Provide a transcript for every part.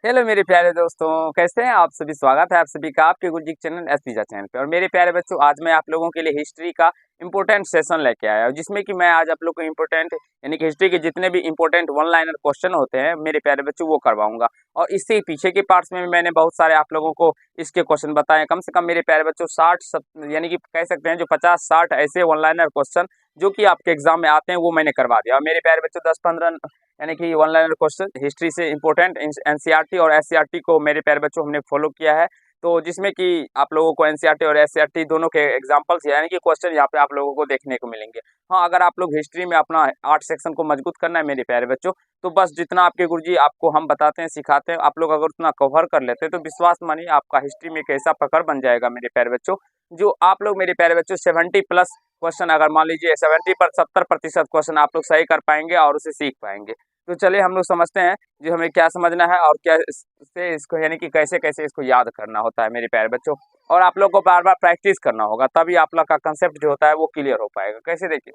Hello मेरे प्यारे दोस्तों, कैसे हैं आप सभी। स्वागत है आप सभी का आपके गुरुजी चैनल एस पिज़्ज़ा चैनल पे। और मेरे प्यारे बच्चों, आज मैं आप लोगों के लिए हिस्ट्री का इंपॉर्टेंट सेशन लेके आया हूँ, जिसमें कि मैं आज आप लोग को इंपॉर्टेंट यानी कि हिस्ट्री के जितने भी इंपॉर्टेंट वन लाइनर क्वेश्चन होते हैं मेरे प्यारे बच्चों, वो करवाऊंगा। और इससे पीछे के पार्ट्स में मैंने बहुत सारे आप लोगों को इसके क्वेश्चन बताए। कम से कम मेरे प्यारे बच्चों 60 यानी कि कह सकते हैं जो 50-60 ऐसे वन लाइनर क्वेश्चन जो कि आपके एग्जाम में आते हैं वो मैंने करवा दिया। और मेरे प्यारे बच्चों 10-15 यानी कि वन लाइनर क्वेश्चन हिस्ट्री से इंपॉर्टेंट एनसीईआरटी और एससीईआरटी को मेरे प्यारे बच्चों हमने फॉलो किया है। तो जिसमें कि आप लोगों को एनसीईआरटी और एससीईआरटी दोनों के एग्जांपल्स यानी कि क्वेश्चन यहाँ पे आप लोगों को देखने को मिलेंगे। हाँ, अगर आप लोग हिस्ट्री में अपना 8 सेक्शन को मजबूत करना है मेरे प्यारे बच्चों, तो बस जितना आपके गुरुजी आपको हम बताते हैं सिखाते हैं, आप लोग अगर उतना कवर कर लेते हैं तो विश्वास मानिए आपका हिस्ट्री में एक ऐसा पकड़ बन जाएगा मेरे प्यारे बच्चों, जो आप लोग मेरे प्यारे बच्चों 70+ क्वेश्चन, अगर मान लीजिए 70-70% क्वेश्चन आप लोग सही कर पाएंगे और उसे सीख पाएंगे। तो चलिए हम लोग समझते हैं जो हमें क्या समझना है और क्या से इसको यानी कि कैसे कैसे इसको याद करना होता है मेरे प्यारे बच्चों। और आप लोग को बार बार प्रैक्टिस करना होगा, तभी आप लोग का कंसेप्ट जो होता है वो क्लियर हो पाएगा। कैसे देखिए,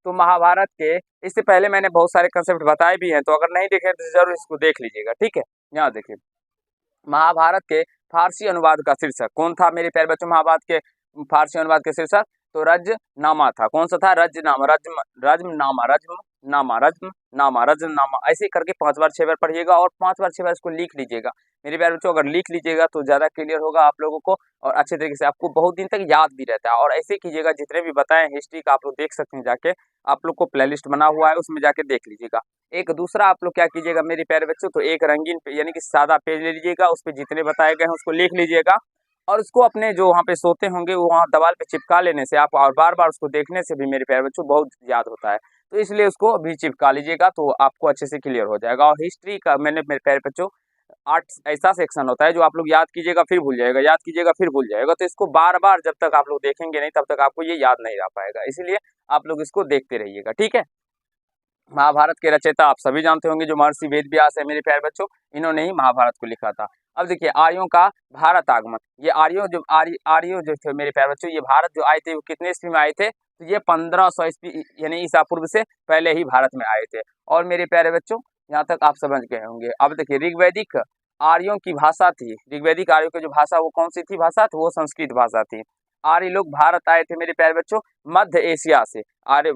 तो महाभारत के इससे पहले मैंने बहुत सारे कंसेप्ट बताए भी हैं, तो अगर नहीं देखे तो जरूर इसको देख लीजिएगा। ठीक है, यहाँ देखिए, महाभारत के फारसी अनुवाद का शीर्षक कौन था मेरे प्यारे बच्चों। महाभारत के फारसी अनुवाद के शीर्षक तो रजनामा था। कौन सा था? रजनामा, रजमनामा, रजमनामा, रजनामा, ऐसे करके 5 बार 6 बार पढ़िएगा और 5 बार 6 बार इसको लिख लीजिएगा मेरे प्यारे बच्चों। अगर लिख लीजिएगा तो ज्यादा क्लियर होगा आप लोगों को और अच्छे तरीके से आपको बहुत दिन तक याद भी रहता है। और ऐसे कीजिएगा, जितने भी बताए हिस्ट्री का आप लोग देख सकते हैं जाके, आप लोग को प्लेलिस्ट बना हुआ है उसमें जाके देख लीजिएगा। एक दूसरा आप लोग क्या कीजिएगा मेरे प्यारे बच्चों, तो एक रंगीन यानी कि सादा पेज ले लीजिएगा, उस पर जितने बताए गए हैं उसको लिख लीजिएगा। और उसको अपने जो वहाँ पे सोते होंगे वो वहाँ दीवार पे चिपका लेने से आप और बार बार उसको देखने से भी मेरे प्यारे बच्चों बहुत याद होता है। तो इसलिए उसको अभी चिपका लीजिएगा तो आपको अच्छे से क्लियर हो जाएगा। और हिस्ट्री का मैंने मेरे प्यारे बच्चों 8 ऐसा सेक्शन होता है जो आप लोग याद कीजिएगा फिर भूल जाएगा, याद कीजिएगा फिर भूल जाएगा। तो इसको बार बार जब तक आप लोग देखेंगे नहीं तब तक आपको ये याद नहीं रह पाएगा, इसलिए आप लोग इसको देखते रहिएगा। ठीक है, महाभारत के रचयिता आप सभी जानते होंगे जो महर्षि वेद व्यास है मेरे प्यारे बच्चों, इन्होंने ही महाभारत को लिखा था। अब देखिए, आर्यों का भारत आगमन, ये आर्यों जो थे मेरे प्यारे बच्चों, ये भारत जो आए थे वो कितने ईस्वी में आए थे? तो ये 1500 ईस्वी यानी ईसा पूर्व से पहले ही भारत में आए थे। और मेरे प्यारे बच्चों, यहाँ तक आप समझ गए होंगे। अब देखिए, ऋग्वैदिक आर्यों की भाषा थी, ऋग्वैदिक आर्यों की जो भाषा वो कौन सी थी भाषा? तो वो संस्कृत भाषा थी। आर्य लोग भारत आए थे मेरे प्यारे बच्चों मध्य एशिया से। आर्य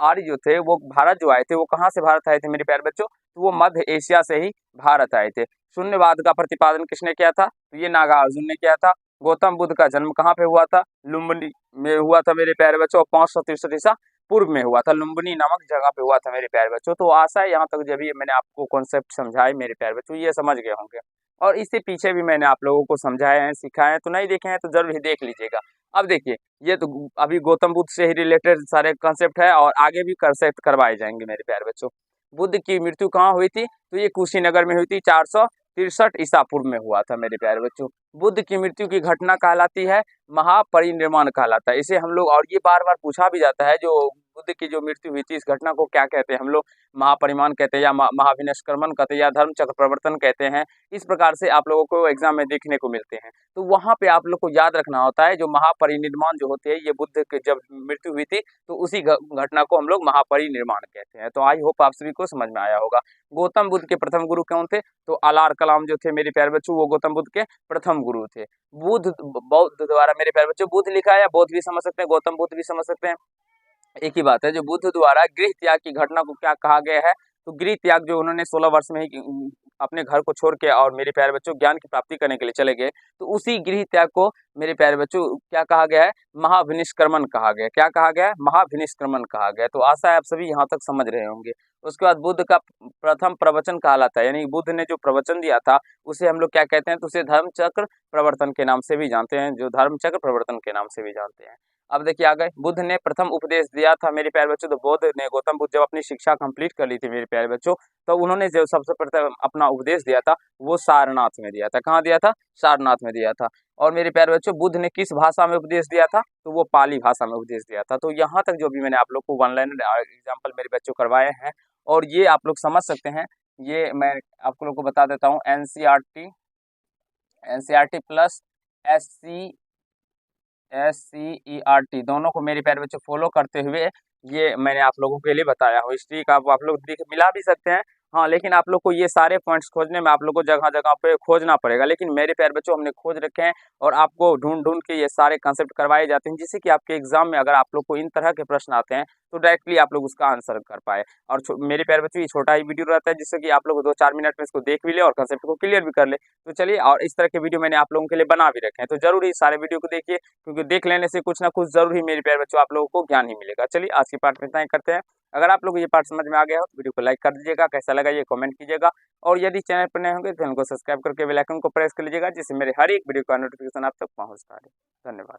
आर्य जो थे वो भारत जो आए थे वो कहाँ से भारत आए थे मेरे प्यारे बच्चों? तो वो मध्य एशिया से ही भारत आए थे। शून्यवाद का प्रतिपादन किसने किया था? तो ये नागार्जुन ने किया था। गौतम बुद्ध का जन्म कहाँ पे हुआ था? लुम्बिनी में हुआ था मेरे प्यारे बच्चों। 563 ईसा पूर्व में हुआ था, लुम्बिनी नामक जगह पे हुआ था मेरे प्यारे बच्चों। तो आशा है यहाँ तक जब ये मैंने आपको कॉन्सेप्ट समझाए मेरे प्यारे बच्चों ये समझ गए होंगे। और इससे पीछे भी मैंने आप लोगों को समझाए हैं सिखाए हैं, तो नहीं देखे हैं तो जरूर ही देख लीजिएगा। अब देखिए, ये तो अभी गौतम बुद्ध से ही रिलेटेड सारे कंसेप्ट है और आगे भी कंसेप्ट करवाए जाएंगे मेरे प्यारे बच्चों। बुद्ध की मृत्यु कहाँ हुई थी? तो ये कुशीनगर में हुई थी, 463 ईसा पूर्व में हुआ था मेरे प्यारे बच्चों। बुद्ध की मृत्यु की घटना कहलाती है महापरिनिर्वाण कहलाता है इसे हम लोग। और ये बार बार पूछा भी जाता है, जो बुद्ध की जो मृत्यु हुई थी इस घटना को क्या कहते हैं हम लोग? महापरिनिर्वाण कहते हैं या महाविनिष्क्रमण कहते हैं या धर्म चक्र प्रवर्तन कहते हैं। इस प्रकार से आप लोगों को एग्जाम में देखने को मिलते हैं। तो वहां पे आप लोग को याद रखना होता है, जो महापरिनिर्वाण जो होते हैं ये बुद्ध के जब मृत्यु हुई थी तो उसी घटना को हम लोग महापरिनिर्वाण कहते हैं। तो आई होप आप सभी को समझ में आया होगा। गौतम बुद्ध के प्रथम गुरु कौन थे? तो अलार कलाम जो थे मेरे प्यारे बच्चों, वो गौतम बुद्ध के प्रथम गुरु थे। बुद्ध बौद्ध द्वारा मेरे प्यारे बच्चों, बुद्ध लिखा है या बौद्ध भी समझ सकते हैं, गौतम बुद्ध भी समझ सकते हैं, एक ही बात है। जो बुद्ध द्वारा गृह त्याग की घटना को क्या कहा गया है? तो गृह त्याग जो उन्होंने 16 वर्ष में ही अपने घर को छोड़ के और मेरे प्यारे बच्चों ज्ञान की प्राप्ति करने के लिए चले गए, तो उसी गृह त्याग को मेरे प्यारे बच्चों क्या कहा गया है? महाविनिष्क्रमण कहा गया। क्या कहा गया है? महाविनिष्क्रमण कहा गया। तो आशा है आप सभी यहाँ तक समझ रहे होंगे। उसके बाद बुद्ध का प्रथम प्रवचन कहलाता है, यानी बुद्ध ने जो प्रवचन दिया था उसे हम लोग क्या कहते हैं? तो उसे धर्म चक्र प्रवर्तन के नाम से भी जानते हैं, जो धर्म चक्र प्रवर्तन के नाम से भी जानते हैं। अब देखिए आ गए, बुद्ध ने प्रथम उपदेश दिया था मेरे प्यारे बच्चों। तो बुद्ध ने गौतम बुद्ध जब अपनी शिक्षा कंप्लीट कर ली थी मेरे प्यारे बच्चों, तो उन्होंने जो सबसे प्रथम अपना उपदेश दिया था वो सारनाथ में दिया था। कहाँ दिया था? सारनाथ में दिया था। और मेरे प्यारे बच्चों, बुद्ध ने किस भाषा में उपदेश दिया था? तो वो पाली भाषा में उपदेश दिया था। तो यहाँ तक जो भी मैंने आप लोग को वन लाइनर एग्जाम्पल मेरे बच्चों करवाए हैं और ये आप लोग समझ सकते हैं। ये मैं आप लोग को बता देता हूँ, एनसीईआरटी प्लस SCERT दोनों को मेरे प्यारे बच्चों फॉलो करते हुए ये मैंने आप लोगों के लिए बताया हूँ। हिस्ट्री का आप लोग मिला भी सकते हैं हाँ, लेकिन आप लोग को ये सारे पॉइंट्स खोजने में आप लोग को जगह-जगह पे खोजना पड़ेगा। लेकिन मेरे प्यारे बच्चों हमने खोज रखे हैं और आपको ढूँढ-ढूँढ के ये सारे कांसेप्ट करवाए जाते हैं, जिससे कि आपके एग्ज़ाम में अगर आप लोग को इन तरह के प्रश्न आते हैं, तो डायरेक्टली आप लोग उसका आंसर कर पाएँ। और मेरे प्यारे बच्चों ये छोटा ही वीडियो रहता है, जिससे कि आप लोग 2-4 मिनट में इसको देख भी लें और कांसेप्ट को क्लियर भी कर लें। तो चलिए, और इस तरह के वीडियो मैंने आप लोगों के लिए बना भी रखे हैं, तो ज़रूर ये सारे वीडियो को देखिए, क्योंकि देख लेने से कुछ ना कुछ ज़रूर ही मेरे प्यारे बच्चों आप लोगों को ज्ञान ही मिलेगा। चलिए, आज के पार्ट में इतना ही करते हैं। अगर आप लोग को ये पार्ट समझ में आ गया हो तो वीडियो को लाइक कर दीजिएगा, कैसा लगा ये कमेंट कीजिएगा, और यदि चैनल पर नए होंगे तो चैनल को सब्सक्राइब करके बेल आइकन को प्रेस कर लीजिएगा, जिससे मेरे हर एक वीडियो का नोटिफिकेशन आप तक पहुंचता है। धन्यवाद।